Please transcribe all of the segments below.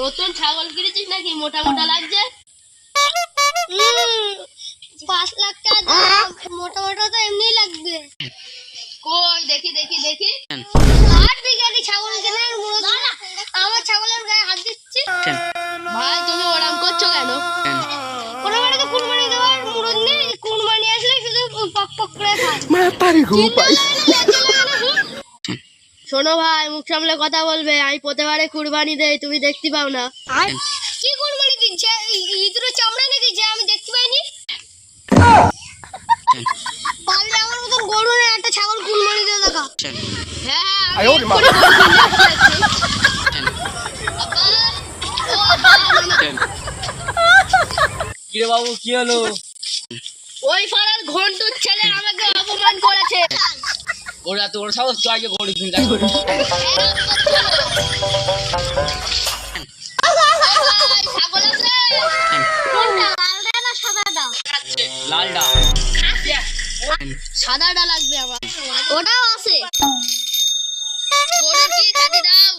নতুন ছাগল কিনেছিস নাকি? মোটা মোটা লাগছে। 5 লাখ টাকা দাম, মোটা মোটা তো এমনি লাগবে। কই দেখি দেখি দেখি। 8 বিঘানি ছাগল কেনার মুরদ, আমার ছাগলের গায়ে হাত দিচ্ছি। ভাই তুমি ওরম করছো কেন? ওরা মানে তো কুরবানি দেওয়ার মুরদ নেই, কুরবানি আসলে শুধু পক পক করে খায়। শোনো ভাই, মুখ সামলে কথা বলবে। আমি প্রতিবারে কুরবানি দেই, তুমি দেখতে পাও না। আর কি কুরবানি দিচ্ছে? ইঁদুরের চামড়া নাকি যে আমি দেখতে পাইনি? পারলে আমার মতন গরু না একটা ছাগল কুরবানি দিয়ে দেখা। হ্যাঁ আমি এক্ষুনি বলছি, যাচ্ছি। কিরে বাবু কি হলো? ওই পাড়ার ঘন্টুর ছেলে আমাকে অপমান করেছে। ওরা তো ওর সাহস তো আগে গরু কিনতে আসবে। ছাগল আছে? কোনটা, লালটা না সাদাটা? লালডা সাদাটা লাগবে আমার। ওটাও আছে। গরুর কি খাতি দাও?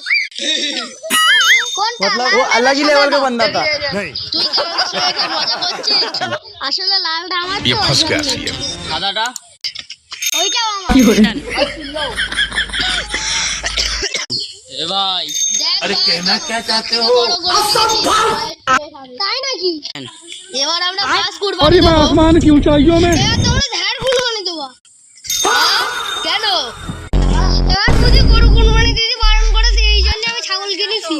কোনটা? वो अलग ही लेवल का बंदा था। তুই তো আমাদের সবাইকে মজা করছিস। আসলে লালটা আমার ये তো, फंस गया सीएम। সাদাটা ওইটাও আমার। এ ভাই দেখ अरे ভাই, कहना क्या चाहते हो? বড় গরু কিনেছিস। তাই নাকি? এবার আমরা ফার্স্ট কুরবানি দেবো। आसमान की ऊंचाइयों में এবার তোমরা ধার কুরবানি দেবো। কেন? এবার যদি গরু কুরবানি দিতে বারণ করেছে, এই জন্য আমি ছাগল কিনেছি।